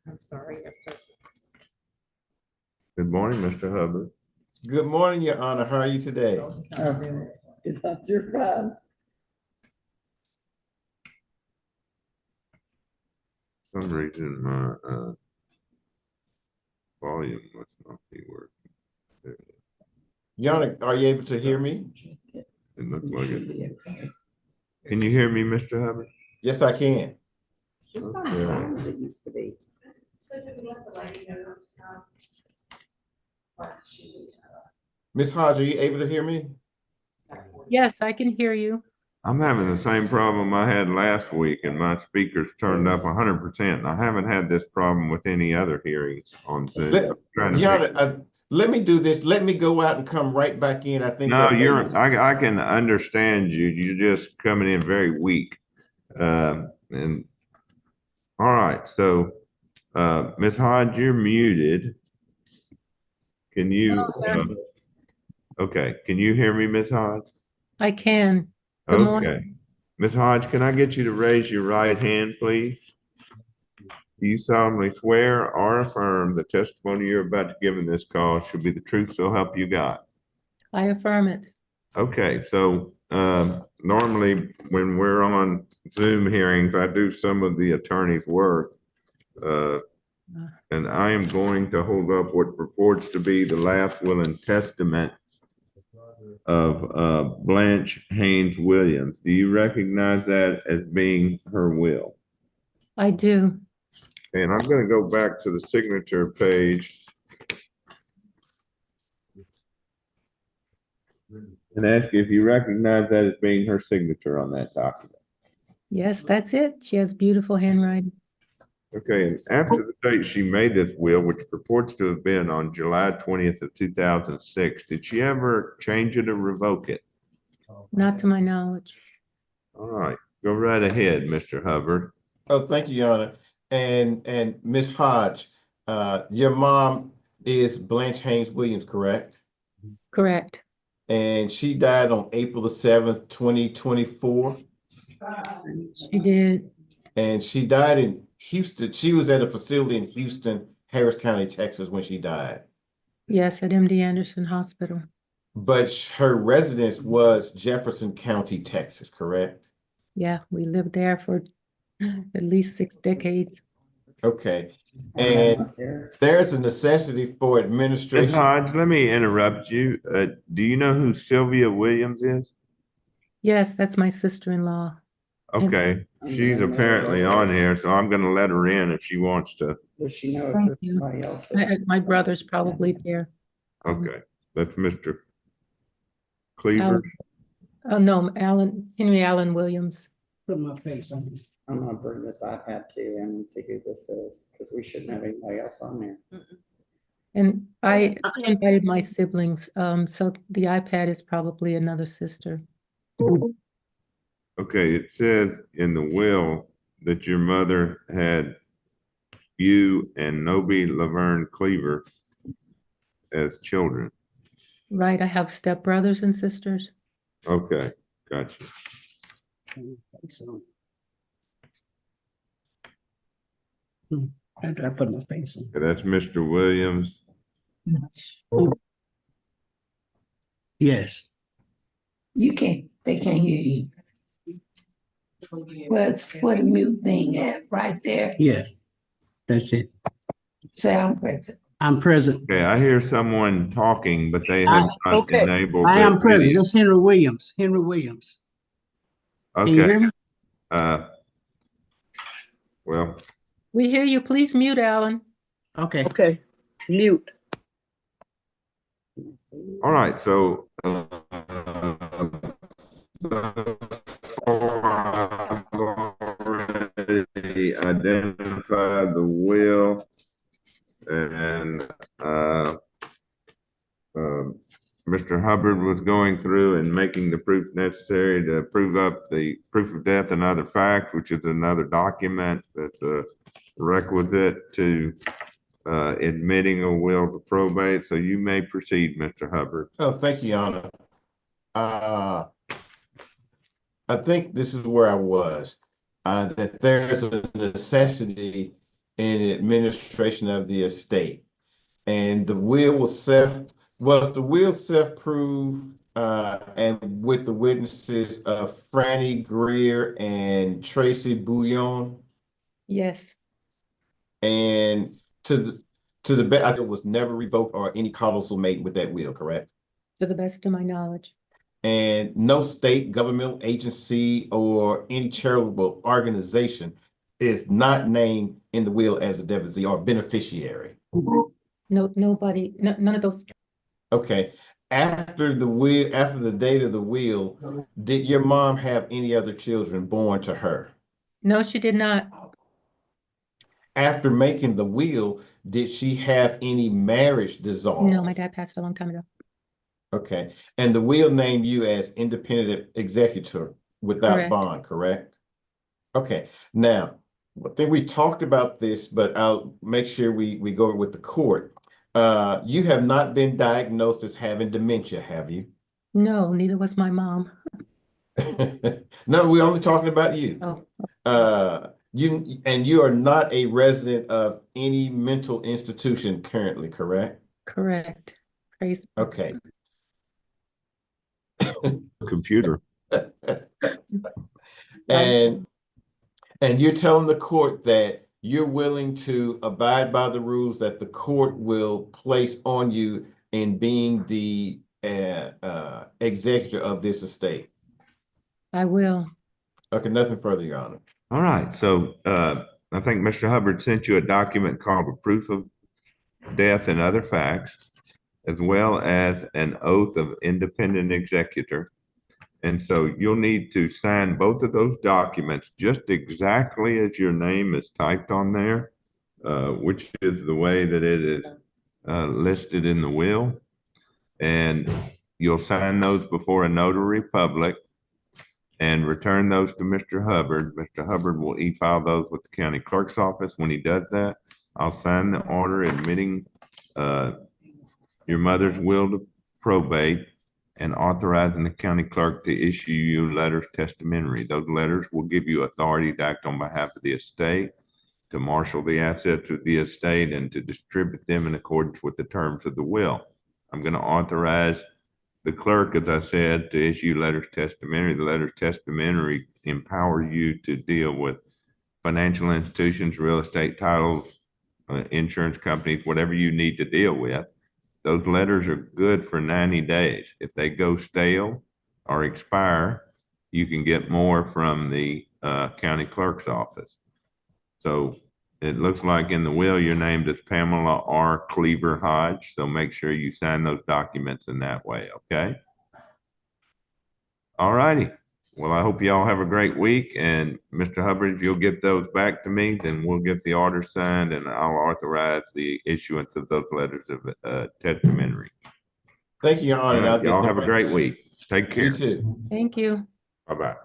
I'm sorry, yes, sir. Good morning, Mr. Hubbard. Good morning, Your Honor. How are you today? It's not your fault. For some reason, my volume must not be working. There it is. Your Honor, are you able to hear me? It looks like it. Can you hear me, Mr. Hubbard? Yes, I can. It's just not as loud as it used to be. Ms. Hodge, are you able to hear me? Yes, I can hear you. I'm having the same problem I had last week, and my speakers turned up 100%. I haven't had this problem with any other hearings on Zoom. Let, I'm trying to Your figure- Honor, let me do this. Let me go out and come right back in. I think. No, that I can understand you. You're just coming in very weak. And all right, so Ms. Hodge, you're muted. Can you? Okay, can you hear me, Ms. Hodge? I can. Good morning. Okay. Ms. Hodge, can I get you to raise your right hand, please? Do you solemnly swear or affirm the testimony you're about to give in this call should be the truth, so help you God? I affirm it. Okay, so normally when we're on Zoom hearings, I do some of the attorney's work. And I am going to hold up what purports to be the last will and testament of Blanche Haynes Williams. Do you recognize that as being her will? I do. And I'm going to go back to the signature page and ask you if you recognize that as being her signature on that document. Yes, that's it. She has beautiful handwriting. Okay, and after the date she made this will, which purports to have been on July 20th of 2006, did she ever change it or revoke it? Not to my knowledge. All right, go right ahead, Mr. Hubbard. Oh, thank you, Your Honor. And Ms. Hodge, your mom is Blanche Haynes Williams, correct? Correct. And she died on April the 7th, 2024. She did. And she died in Houston. She was at a facility in Houston, Harris County, Texas, when she died. Yes, at MD Anderson Hospital. But her residence was Jefferson County, Texas, correct? Yeah, we lived there for at least 6 decades. Okay. And there's a necessity for Ms. administration. Hodge, let me interrupt you. Do you know who Sylvia Williams is? Yes, that's my sister-in-law. Okay, she's apparently on here, so I'm gonna let her in if she wants to. Does she know Thank if you. anybody else is? My brother's probably there. Okay, that's Mr. Cleaver. Oh, no, Henry Allen Williams. Put my face on it. I'm gonna bring this iPad to you and see who this is, because we shouldn't have anybody else on there. And I invited my siblings, so the iPad is probably another sister. Okay, it says in the will that your mother had you and Noby Laverne Cleaver as children. Right, I have stepbrothers and sisters. Okay, gotcha. So. After I put my face on. Okay, that's Mr. Williams. Yes. You can't, they can't hear you. What's what a mute thing at right there? Yes, that's it. Say I'm present. I'm present. Okay, I hear someone talking, but they have not okay. enabled. I their am present. video. That's Henry Williams. Henry Williams. Can you Okay, hear me? well, We hear you. Please mute, Alan. Okay. Okay, mute. all right, so already identified the will and Mr. Hubbard was going through and making the proof necessary to prove up the proof of death and other facts, which is another document that's a requisite to admitting a will to probate. So you may proceed, Mr. Hubbard. Oh, thank you, Your Honor. I think this is where I was, that there's a necessity in administration of the estate. And the will was the will self-proved, and with the witnesses of Franny Greer and Tracy Bouillon. Yes, And I think it was never revoked or any codicil made with that will, correct? to the best of my knowledge. And no state, governmental agency, or any charitable organization is not named in the will as a devotee or beneficiary. No, nobody, none of those. Okay. After the date of the will, did your mom have any other children born to her? No, she did not. After making the will, did she have any marriage dissolved? No, my dad passed a long time ago. Okay. And the will named you as independent executor without Correct. bond, correct? Okay. Now, I think we talked about this, but I'll make sure we go with the court. You have not been diagnosed as having dementia, have you? No, neither was my mom. No, we're only talking about you. Oh, You are not a resident of any mental institution currently, correct? correct. Praise. Okay. Computer. And you're telling the court that you're willing to abide by the rules that the court will place on you in being the executor of this estate. I will. Okay, nothing further, Your Honor. All right, so I think Mr. Hubbard sent you a document called a proof of death and other facts, as well as an oath of independent executor. And so you'll need to sign both of those documents just exactly as your name is typed on there, which is the way that it is listed in the will. And you'll sign those before a notary public and return those to Mr. Hubbard. Mr. Hubbard will e-file those with the county clerk's office. When he does that, I'll sign the order admitting your mother's will to probate and authorizing the county clerk to issue you letters testamentary. Those letters will give you authority to act on behalf of the estate, to marshal the assets of the estate, and to distribute them in accordance with the terms of the will. I'm going to authorize the clerk, as I said, to issue letters testamentary. The letters testamentary empower you to deal with financial institutions, real estate titles, insurance companies, whatever you need to deal with. Those letters are good for 90 days. If they go stale or expire, you can get more from the county clerk's office. So it looks like in the will, you're named as Pamela R. Cleaver Hodge. So make sure you sign those documents in that way, okay? All righty. Well, I hope you all have a great week. And Mr. Hubbard, if you'll get those back to me, then we'll get the order signed and I'll authorize the issuance of those letters of testamentary. Thank you, Your Honor. All right, y'all have a great week. Take care. You too. Thank you. Bye-bye.